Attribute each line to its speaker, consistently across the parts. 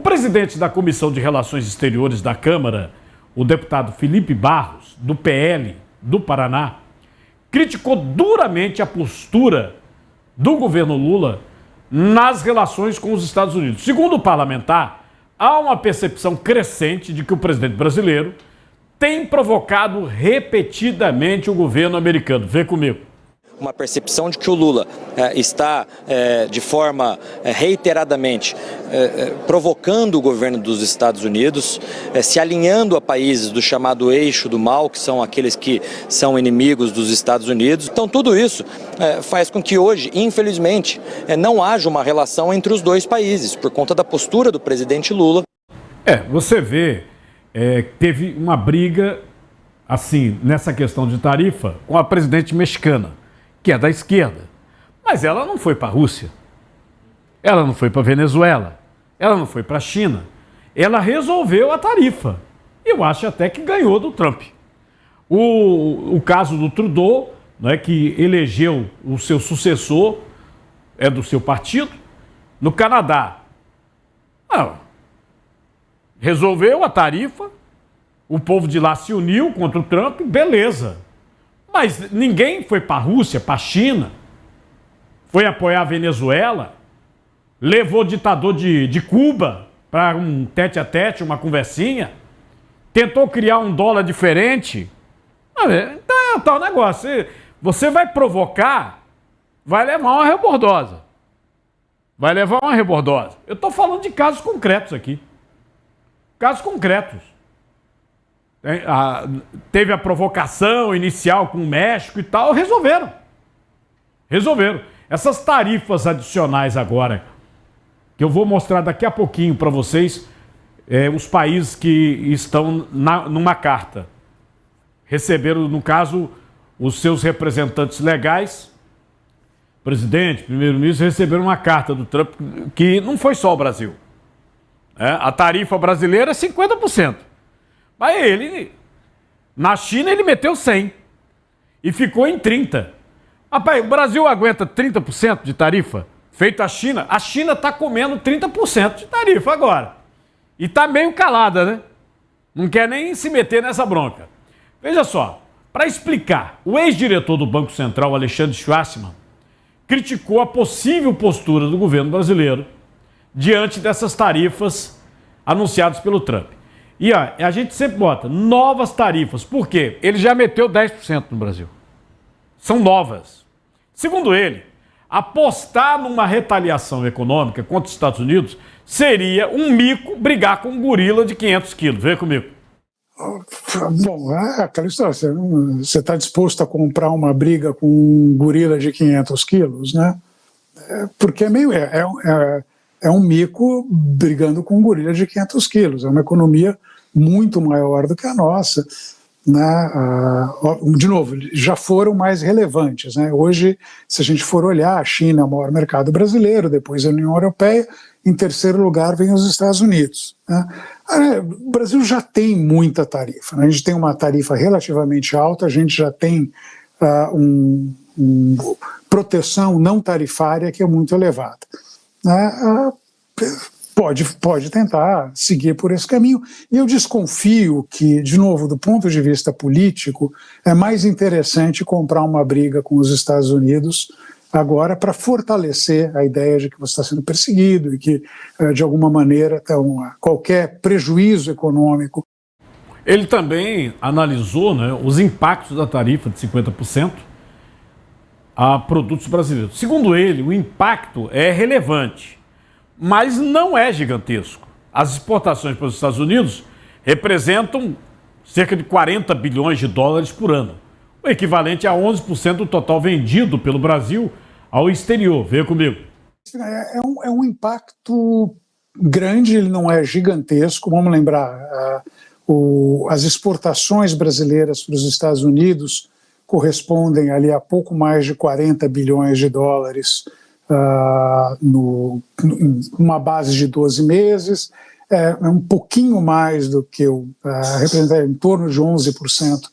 Speaker 1: presidente da Comissão de Relações Exteriores da Câmara, o deputado Felipe Barros, do PL do Paraná, criticou duramente a postura do governo Lula nas relações com os Estados Unidos. Segundo o parlamentar, há uma percepção crescente de que o presidente brasileiro tem provocado repetidamente o governo americano. Vê comigo.
Speaker 2: Uma percepção de que o Lula está, de forma reiteradamente, provocando o governo dos Estados Unidos, se alinhando a países do chamado eixo do mal, que são aqueles que são inimigos dos Estados Unidos. Então, tudo isso faz com que hoje, infelizmente, não haja uma relação entre os dois países, por conta da postura do presidente Lula.
Speaker 1: Você vê, teve uma briga, assim, nessa questão de tarifa, com a presidente mexicana, que é da esquerda. Mas ela não foi para a Rússia, ela não foi para a Venezuela, ela não foi para a China. Ela resolveu a tarifa. Eu acho até que ganhou do Trump. O caso do Trudeau, né, que elegeu o seu sucessor, é do seu partido, no Canadá. Resolveu a tarifa, o povo de lá se uniu contra o Trump, beleza. Mas ninguém foi para a Rússia, para a China, foi apoiar a Venezuela, levou o ditador de Cuba para um tete-a-tete, uma conversinha, tentou criar um dólar diferente. Então é tal negócio. Você vai provocar, vai levar uma rebordosa. Vai levar uma rebordosa. Eu estou falando de casos concretos aqui. Casos concretos. Teve a provocação inicial com o México e tal, resolveram. Essas tarifas adicionais agora, que eu vou mostrar daqui a pouquinho para vocês, os países que estão numa carta. Receberam, no caso, os seus representantes legais, presidente, primeiro-ministro, receberam uma carta do Trump, que não foi só o Brasil. A tarifa brasileira é 50%. Mas ele, na China, ele meteu 100% e ficou em 30%. Rapaz, o Brasil aguenta 30% de tarifa feito a China? A China está comendo 30% de tarifa agora. E está meio calada, né? Não quer nem se meter nessa bronca. Veja só, para explicar, o ex-diretor do Banco Central, Alexandre Schwarzman, criticou a possível postura do governo brasileiro diante dessas tarifas anunciadas pelo Trump. E a gente sempre bota novas tarifas. Por quê? Ele já meteu 10% no Brasil. São novas. Segundo ele, apostar numa retaliação econômica contra os Estados Unidos seria um mico brigar com um gorila de 500 quilos. Vem comigo.
Speaker 3: Bom, aquela história, você está disposto a comprar uma briga com um gorila de 500 quilos, né? Porque é um mico brigando com um gorila de 500 quilos. É uma economia muito maior do que a nossa. Né? De novo, já foram mais relevantes. Né? Hoje, se a gente for olhar, a China é o maior mercado brasileiro, depois a União Europeia, em terceiro lugar vem os Estados Unidos. Né? O Brasil já tem muita tarifa. Né? A gente tem uma tarifa relativamente alta, a gente já tem proteção não tarifária que é muito elevada. Pode tentar seguir por esse caminho. E eu desconfio que, de novo, do ponto de vista político, é mais interessante comprar uma briga com os Estados Unidos agora para fortalecer a ideia de que você está sendo perseguido e que, de alguma maneira, qualquer prejuízo econômico.
Speaker 1: Ele também analisou, né, os impactos da tarifa de 50% a produtos brasileiros. Segundo ele, o impacto é relevante, mas não é gigantesco. As exportações para os Estados Unidos representam cerca de 40 bilhões de dólares por ano, o equivalente a 11% do total vendido pelo Brasil ao exterior. Venha comigo.
Speaker 3: É um impacto grande, ele não é gigantesco. Vamos lembrar, as exportações brasileiras para os Estados Unidos correspondem ali a pouco mais de 40 bilhões de dólares numa base de 12 meses, é um pouquinho mais do que representa em torno de 11%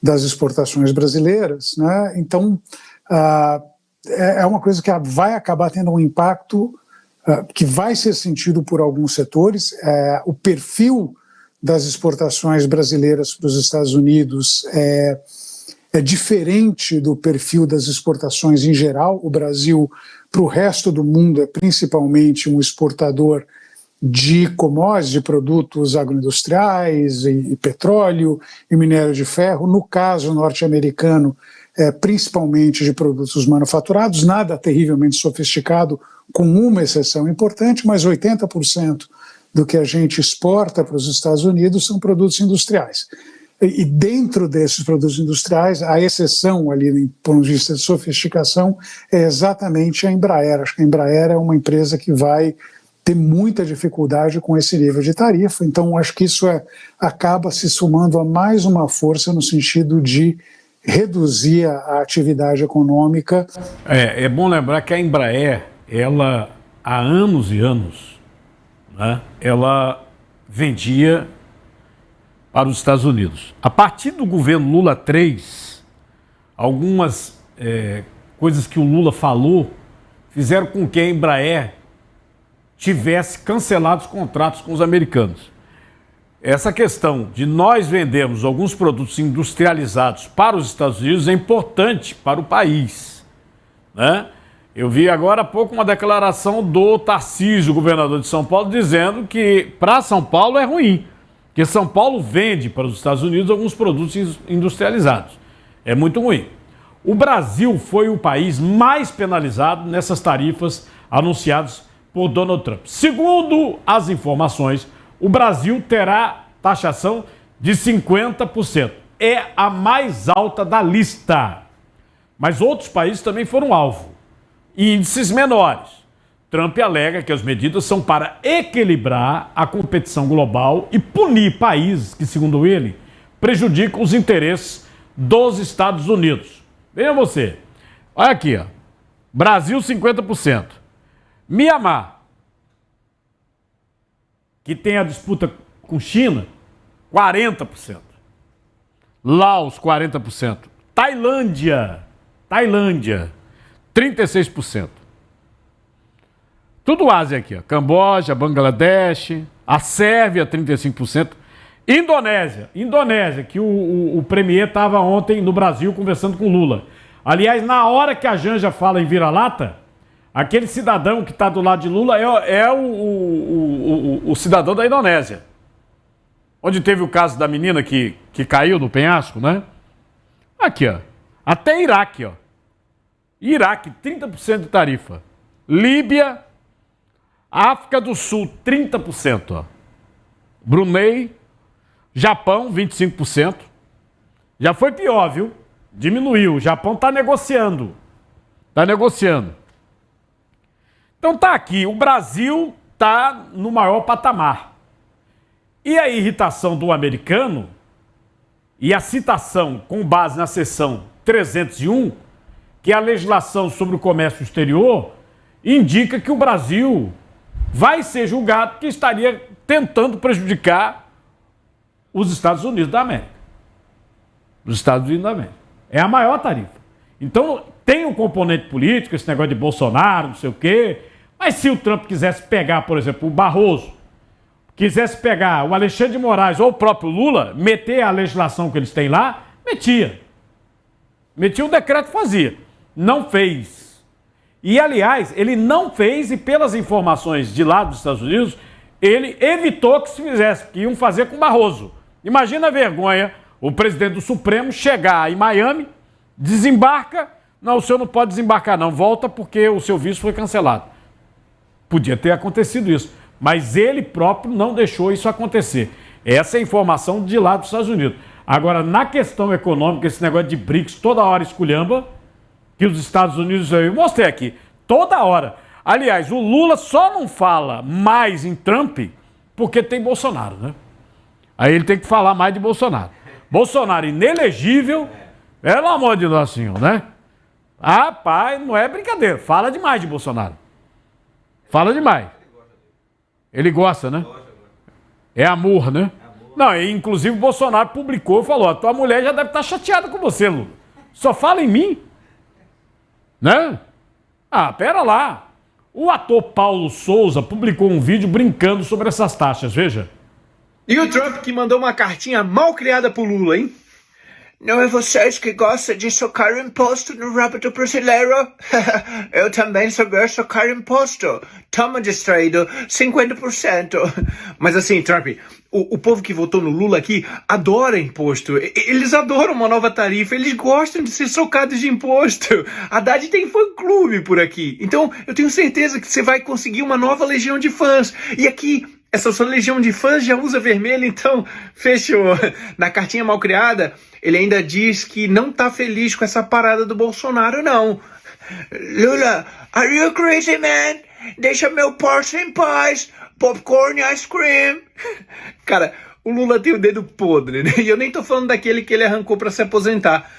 Speaker 3: das exportações brasileiras, né? Então, é uma coisa que vai acabar tendo um impacto que vai ser sentido por alguns setores. O perfil das exportações brasileiras para os Estados Unidos é diferente do perfil das exportações em geral. O Brasil, para o resto do mundo, é principalmente um exportador de commodities, de produtos agroindustriais, e petróleo e minério de ferro. No caso norte-americano, principalmente de produtos manufaturados, nada terrivelmente sofisticado, com uma exceção importante, mas 80% do que a gente exporta para os Estados Unidos são produtos industriais. E dentro desses produtos industriais, a exceção ali, do ponto de vista de sofisticação, é exatamente a Embraer. Acho que a Embraer é uma empresa que vai ter muita dificuldade com esse nível de tarifa, então acho que isso acaba se somando a mais uma força no sentido de reduzir a atividade econômica.
Speaker 1: É bom lembrar que a Embraer, ela, há anos e anos, né, ela vendia para os Estados Unidos. A partir do governo Lula III, algumas coisas que o Lula falou fizeram com que a Embraer tivesse cancelado os contratos com os americanos. Essa questão de nós vendermos alguns produtos industrializados para os Estados Unidos é importante para o país, né? Eu vi agora há pouco uma declaração do Tarcísio, governador de São Paulo, dizendo que para São Paulo é ruim, que São Paulo vende para os Estados Unidos alguns produtos industrializados. É muito ruim. O Brasil foi o país mais penalizado nessas tarifas anunciadas por Donald Trump. Segundo as informações, o Brasil terá taxação de 50%. É a mais alta da lista. Mas outros países também foram alvo. Índices menores. Trump alega que as medidas são para equilibrar a competição global e punir países que, segundo ele, prejudicam os interesses dos Estados Unidos. Veja você. Olha aqui, ó. Brasil 50%. Mianmar, que tem a disputa com China, 40%. Laos, 40%. Tailândia, 36%. Tudo Ásia aqui, ó. Camboja, Bangladesh, a Sérvia, 35%. Indonésia, que o premier estava ontem no Brasil conversando com Lula. Aliás, na hora que a Janja fala em vira-lata, aquele cidadão que está do lado de Lula é o cidadão da Indonésia. Onde teve o caso da menina que caiu no penhasco, né? Aqui, ó. Até Iraque, ó. Iraque, 30% de tarifa. Líbia, África do Sul, 30%, ó. Brunei, Japão, 25%. Já foi pior, viu? Diminuiu. O Japão está negociando. Então tá aqui, o Brasil tá no maior patamar. E a irritação do americano e a citação com base na seção 301, que é a legislação sobre o comércio exterior, indica que o Brasil vai ser julgado que estaria tentando prejudicar os Estados Unidos da América. Os Estados Unidos da América. É a maior tarifa. Então, tem um componente político, esse negócio de Bolsonaro, não sei o quê, mas se o Trump quisesse pegar, por exemplo, o Barroso, quisesse pegar o Alexandre de Moraes ou o próprio Lula, meter a legislação que eles têm lá, metia. Metia um decreto e fazia. Não fez. E, aliás, ele não fez e, pelas informações de lá dos Estados Unidos, ele evitou que se fizesse, porque iam fazer com o Barroso. Imagina a vergonha, o presidente do Supremo chegar em Miami, desembarca, não, o senhor não pode desembarcar não, volta porque o seu visto foi cancelado. Podia ter acontecido isso, mas ele próprio não deixou isso acontecer. Essa é a informação de lá dos Estados Unidos. Agora, na questão econômica, esse negócio de BRICS toda hora esculhamba, que os Estados Unidos, eu mostrei aqui, toda hora. Aliás, o Lula só não fala mais em Trump porque tem Bolsonaro, né? Aí ele tem que falar mais de Bolsonaro. Bolsonaro inelegível, pelo amor de Deus, senhor, né? Ah, pai, não é brincadeira. Fala demais de Bolsonaro. Fala demais. Ele gosta, né? É amor, né? Não, e, inclusive o Bolsonaro publicou e falou, a tua mulher já deve estar chateada com você, Lula. Só fala em mim. Né? Ah, pera lá. O ator Paulo Souza publicou um vídeo brincando sobre essas taxas, veja.
Speaker 4: E o Trump que mandou uma cartinha mal criada pro Lula, hein? Não é vocês que gostam de socar imposto no rabo do brasileiro? Eu também só gosto de socar imposto. Toma distraído, 50%. Mas assim, Trump, o povo que votou no Lula aqui adora imposto. Eles adoram uma nova tarifa, eles gostam de ser socados de imposto. A Haddad tem fã-clube por aqui. Então, eu tenho certeza que você vai conseguir uma nova legião de fãs. E aqui, essa sua legião de fãs já usa vermelho, então fechou. Na cartinha mal criada, ele ainda diz que não tá feliz com essa parada do Bolsonaro, não. Lula, are you crazy, man? Deixa meu Porsche em paz. Popcorn e ice cream. Cara, o Lula tem o dedo podre, né? E eu nem tô falando daquele que ele arrancou pra se aposentar.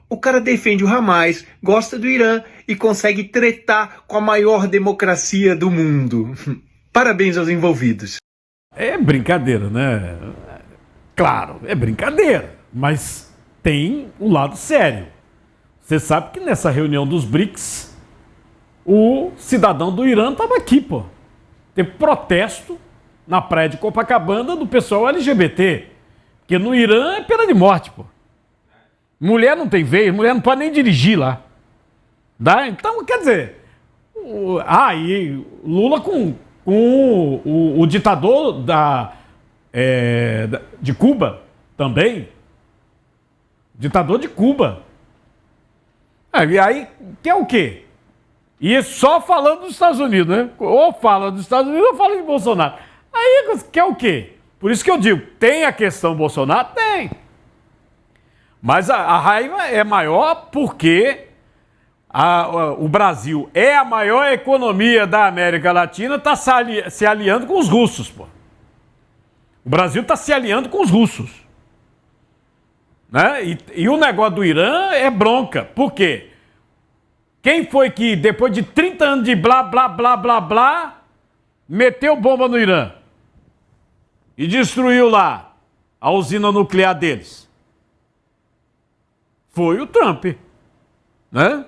Speaker 4: O cara defende o Hamas, gosta do Irã e consegue tretar com a maior democracia do mundo. Parabéns aos envolvidos.
Speaker 1: É brincadeira, né? Claro, é brincadeira, mas tem um lado sério. Você sabe que nessa reunião dos BRICS, o cidadão do Irã estava aqui, pô. Teve protesto na praia de Copacabana do pessoal LGBT. Porque no Irã é pena de morte, pô. Mulher não tem vez, mulher não pode nem dirigir lá. Tá? Então, quer dizer... e Lula com o ditador de Cuba também. Ditador de Cuba. E aí, quer o quê? E só falando dos Estados Unidos, né? Ou fala dos Estados Unidos ou fala de Bolsonaro. Aí quer o quê? Por isso que eu digo, tem a questão Bolsonaro? Tem. Mas a raiva é maior porque o Brasil é a maior economia da América Latina, está se aliando com os russos, pô. O Brasil está se aliando com os russos. Né? E o negócio do Irã é bronca. Por quê? Quem foi que, depois de 30 anos de blá, blá, blá, blá, blá, meteu bomba no Irã? E destruiu lá a usina nuclear deles? Foi o Trump. Né?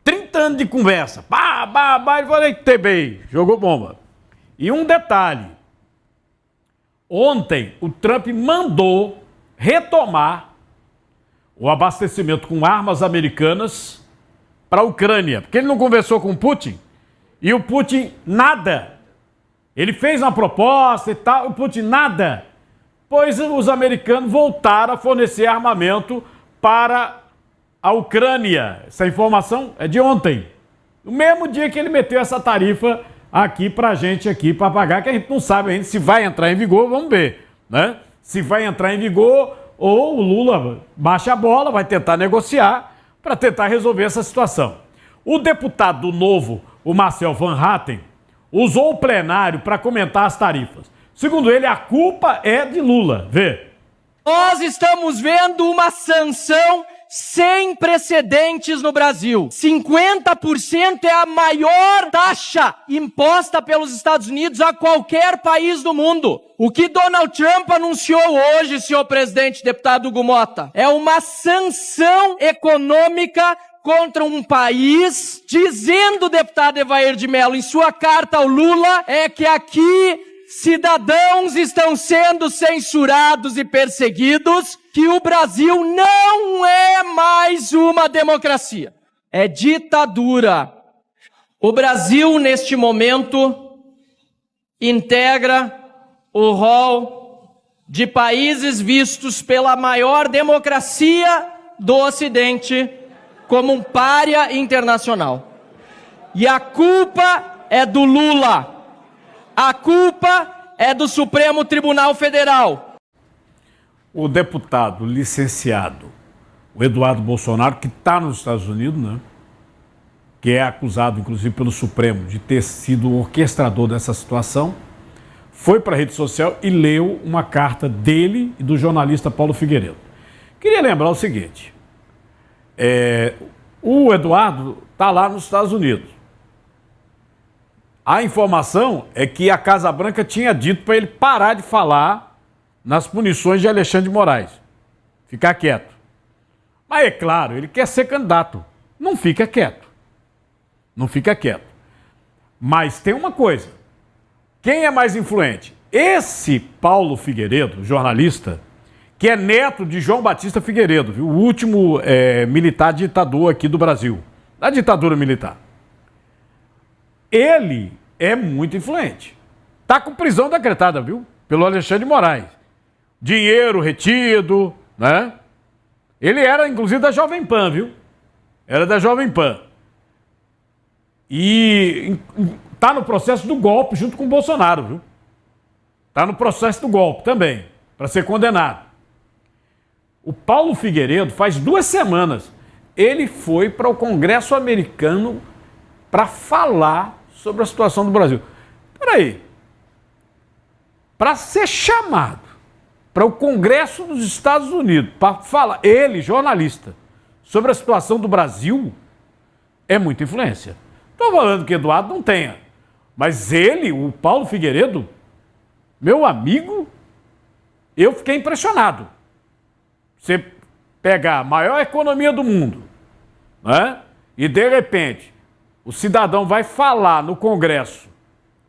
Speaker 1: 30 anos de conversa. Ele falou, TBI, jogou bomba. E um detalhe. Ontem, o Trump mandou retomar o abastecimento com armas americanas para a Ucrânia, porque ele não conversou com o Putin, e o Putin nada. Ele fez uma proposta e tal, o Putin nada. Pois os americanos voltaram a fornecer armamento para a Ucrânia. Essa informação é de ontem. No mesmo dia que ele meteu essa tarifa aqui pra gente, aqui para pagar, que a gente não sabe ainda se vai entrar em vigor, vamos ver, né? Se vai entrar em vigor ou o Lula baixa a bola, vai tentar negociar para tentar resolver essa situação. O deputado do Novo, o Marcel Van Hatten, usou o plenário para comentar as tarifas. Segundo ele, a culpa é de Lula. Vê.
Speaker 5: Nós estamos vendo uma sanção sem precedentes no Brasil. 50% é a maior taxa imposta pelos Estados Unidos a qualquer país do mundo. O que Donald Trump anunciou hoje, senhor presidente, deputado Hugo Mota, é uma sanção econômica contra um país, dizendo o deputado Evair de Mello em sua carta ao Lula, é que aqui cidadãos estão sendo censurados e perseguidos, que o Brasil não é mais uma democracia, é ditadura. O Brasil, neste momento, integra o rol de países vistos pela maior democracia do Ocidente como um pária internacional. E a culpa é do Lula. A culpa é do Supremo Tribunal Federal.
Speaker 1: O deputado licenciado, o Eduardo Bolsonaro, que está nos Estados Unidos, né? Que é acusado, inclusive, pelo Supremo de ter sido o orquestrador dessa situação, foi para a rede social e leu uma carta dele e do jornalista Paulo Figueiredo. Queria lembrar o seguinte, o Eduardo está lá nos Estados Unidos. A informação é que a Casa Branca tinha dito para ele parar de falar nas punições de Alexandre de Moraes. Ficar quieto. Mas é claro, ele quer ser candidato. Não fica quieto. Não fica quieto. Mas tem uma coisa. Quem é mais influente? Esse Paulo Figueiredo, jornalista, que é neto de João Batista Figueiredo, viu? O último militar ditador aqui do Brasil, da ditadura militar. Ele é muito influente. Está com prisão decretada, viu? Pelo Alexandre de Moraes. Dinheiro retido, né? Ele era, inclusive, da Jovem Pan, viu? Era da Jovem Pan. E está no processo do golpe junto com o Bolsonaro, viu? Está no processo do golpe também, para ser condenado. O Paulo Figueiredo, faz 2 semanas, ele foi para o Congresso americano para falar sobre a situação do Brasil. Peraí. Para ser chamado para o Congresso dos Estados Unidos, para falar, ele, jornalista, sobre a situação do Brasil, é muita influência. Estou falando que Eduardo não tenha, mas ele, o Paulo Figueiredo, meu amigo, eu fiquei impressionado. Você pegar a maior economia do mundo, né? E de repente o cidadão vai falar no Congresso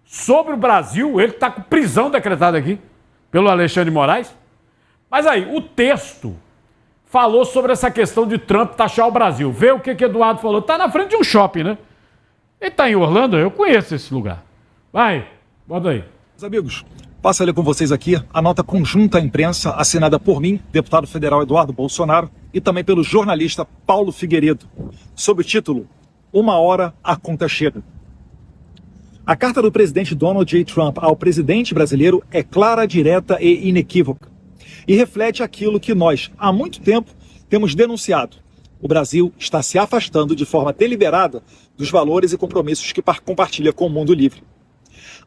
Speaker 1: sobre o Brasil, ele está com prisão decretada aqui pelo Alexandre de Moraes. Mas aí, o texto falou sobre essa questão de Trump taxar o Brasil. Vê o que Eduardo falou. Está na frente de um shopping, né? Ele está em Orlando, eu conheço esse lugar. Vai, bota aí.
Speaker 6: Meus amigos, passo a ler com vocês aqui a nota conjunta à imprensa assinada por mim, deputado federal Eduardo Bolsonaro, e também pelo jornalista Paulo Figueiredo, sob o título "Uma hora a conta chega". A carta do presidente Donald J. Trump ao presidente brasileiro é clara, direta e inequívoca, e reflete aquilo que nós, há muito tempo, temos denunciado. O Brasil está se afastando de forma deliberada dos valores e compromissos que compartilha com o mundo livre.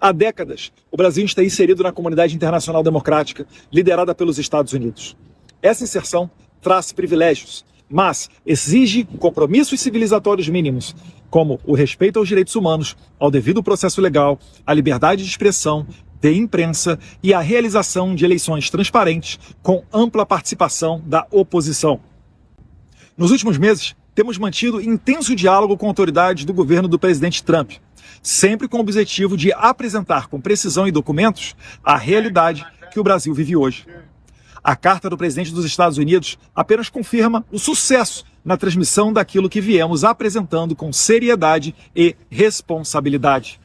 Speaker 6: Há décadas, o Brasil está inserido na comunidade internacional democrática, liderada pelos Estados Unidos. Essa inserção traz privilégios, mas exige compromissos civilizatórios mínimos, como o respeito aos direitos humanos, ao devido processo legal, à liberdade de expressão, de imprensa e a realização de eleições transparentes com ampla participação da oposição. Nos últimos meses, temos mantido intenso diálogo com autoridades do governo do presidente Trump, sempre com o objetivo de apresentar com precisão e documentos a realidade que o Brasil vive hoje. A carta do presidente dos Estados Unidos apenas confirma o sucesso na transmissão daquilo que viemos apresentando com seriedade e responsabilidade.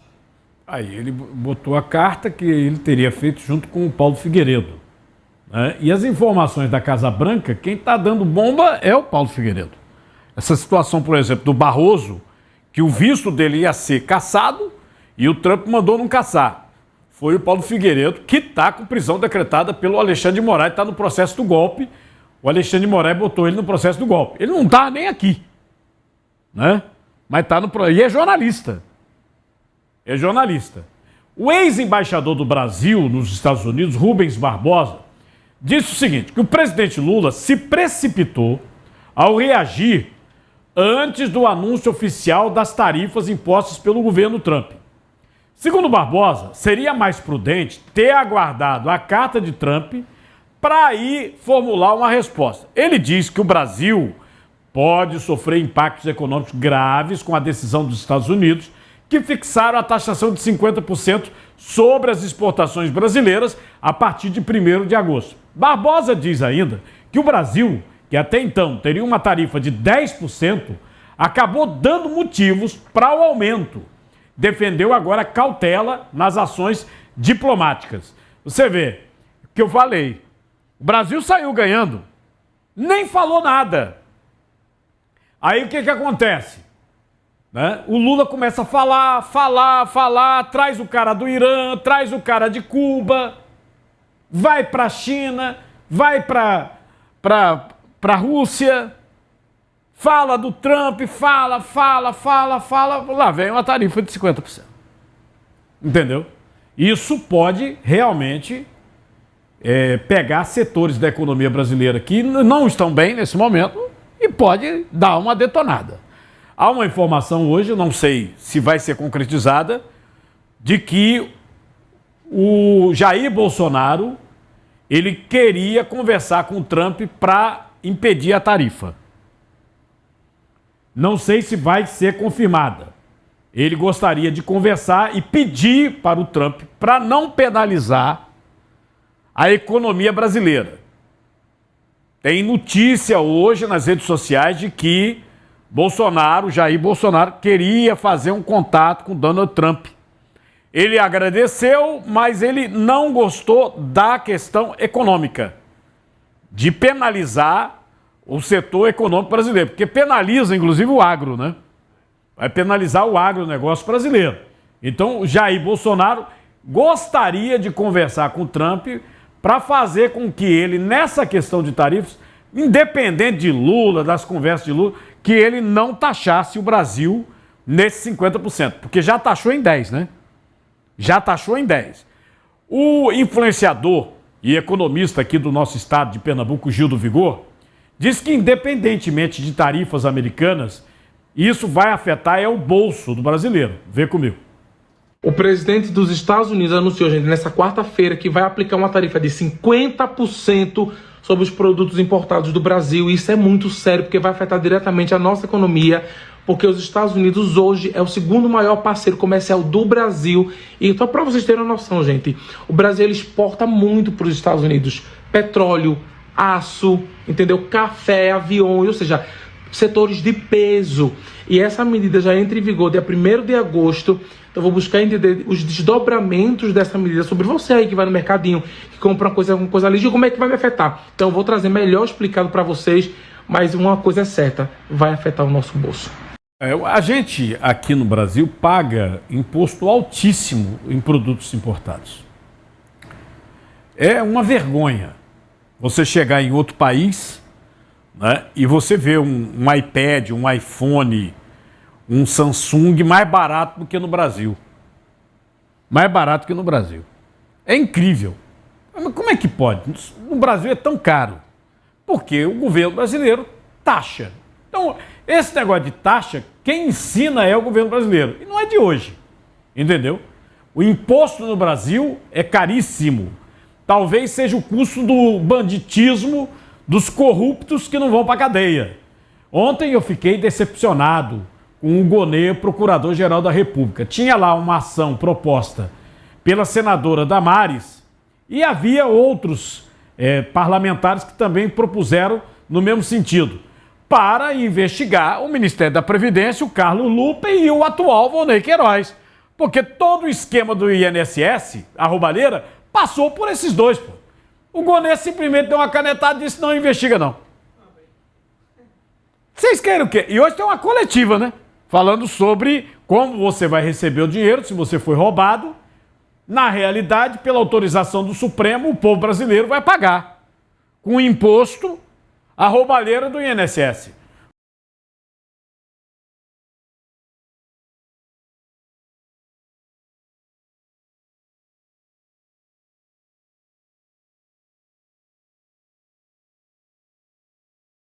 Speaker 1: Aí ele botou a carta que ele teria feito junto com o Paulo Figueiredo, né? E as informações da Casa Branca, quem está dando bomba é o Paulo Figueiredo. Essa situação, por exemplo, do Barroso, que o visto dele ia ser cassado e o Trump mandou não caçar. Foi o Paulo Figueiredo, que está com prisão decretada pelo Alexandre de Moraes, está no processo do golpe. O Alexandre de Moraes botou ele no processo do golpe. Ele não está nem aqui, né? Mas está no processo. E é jornalista. É jornalista. O ex-embaixador do Brasil nos Estados Unidos, Rubens Barbosa, disse o seguinte, que o presidente Lula se precipitou ao reagir antes do anúncio oficial das tarifas impostas pelo governo Trump. Segundo Barbosa, seria mais prudente ter aguardado a carta de Trump para aí formular uma resposta. Ele diz que o Brasil pode sofrer impactos econômicos graves com a decisão dos Estados Unidos, que fixaram a taxação de 50% sobre as exportações brasileiras a partir de 1º de agosto. Barbosa diz ainda que o Brasil, que até então teria uma tarifa de 10%, acabou dando motivos para o aumento. Defendeu agora cautela nas ações diplomáticas. Você vê o que eu falei. O Brasil saiu ganhando, nem falou nada. Aí o que acontece? Né? O Lula começa a falar, traz o cara do Irã, traz o cara de Cuba, vai para a China, vai para a Rússia, fala do Trump, fala, lá vem uma tarifa de 50%. Entendeu? Isso pode realmente pegar setores da economia brasileira que não estão bem nesse momento e pode dar uma detonada. Há uma informação hoje, eu não sei se vai ser concretizada, de que o Jair Bolsonaro ele queria conversar com o Trump para impedir a tarifa. Não sei se vai ser confirmada, ele gostaria de conversar e pedir para o Trump para não penalizar a economia brasileira. Tem notícia hoje nas redes sociais de que Jair Bolsonaro, queria fazer um contato com Donald Trump. Ele agradeceu, mas ele não gostou da questão econômica, de penalizar o setor econômico brasileiro, porque penaliza, inclusive, o agro, né? Vai penalizar o agronegócio brasileiro. Então, Jair Bolsonaro gostaria de conversar com o Trump para fazer com que ele, nessa questão de tarifas, independente de Lula, das conversas de Lula, que ele não taxasse o Brasil nesses 50%, porque já taxou em 10%, né? Já taxou em 10%. O influenciador e economista aqui do nosso estado de Pernambuco, Gil do Vigor, diz que independentemente de tarifas americanas, isso vai afetar o bolso do brasileiro. Vê comigo.
Speaker 7: O presidente dos Estados Unidos anunciou, gente, nessa quarta-feira que vai aplicar uma tarifa de 50% sobre os produtos importados do Brasil. E isso é muito sério, porque vai afetar diretamente a nossa economia, porque os Estados Unidos hoje é o segundo maior parceiro comercial do Brasil. E então, para vocês terem uma noção, gente, o Brasil ele exporta muito para os Estados Unidos petróleo, aço, entendeu? Café, aviões, ou seja, setores de peso. E essa medida já entra em vigor dia 1º de agosto. Então eu vou buscar entender os desdobramentos dessa medida sobre você aí que vai no mercadinho, que compra alguma coisa ali, de como é que vai me afetar. Então eu vou trazer melhor explicado para vocês, mas uma coisa é certa, vai afetar o nosso bolso.
Speaker 1: A gente aqui no Brasil paga imposto altíssimo em produtos importados. É uma vergonha você chegar em outro país, né, e você vê um iPad, um iPhone, um Samsung mais barato do que no Brasil. Mais barato que no Brasil. É incrível. Mas como é que pode? No Brasil é tão caro. Porque o governo brasileiro taxa. Então, esse negócio de taxa, quem ensina é o governo brasileiro. E não é de hoje. Entendeu? O imposto no Brasil é caríssimo. Talvez seja o custo do banditismo dos corruptos que não vão para a cadeia. Ontem eu fiquei decepcionado com o Gonê, procurador-geral da República. Tinha lá uma ação proposta pela senadora Damares e havia outros parlamentares que também propuseram no mesmo sentido, para investigar o Ministério da Previdência, o Carlos Lupe e o atual Vonei Queiroz. Porque todo o esquema do INSS, a roubalheira, passou por esses dois, pô. O Gonê simplesmente deu uma canetada e disse, não investiga não. Vocês querem o quê? E hoje tem uma coletiva, né? Falando sobre como você vai receber o dinheiro se você foi roubado. Na realidade, pela autorização do Supremo, o povo brasileiro vai pagar com imposto a roubalheira do INSS.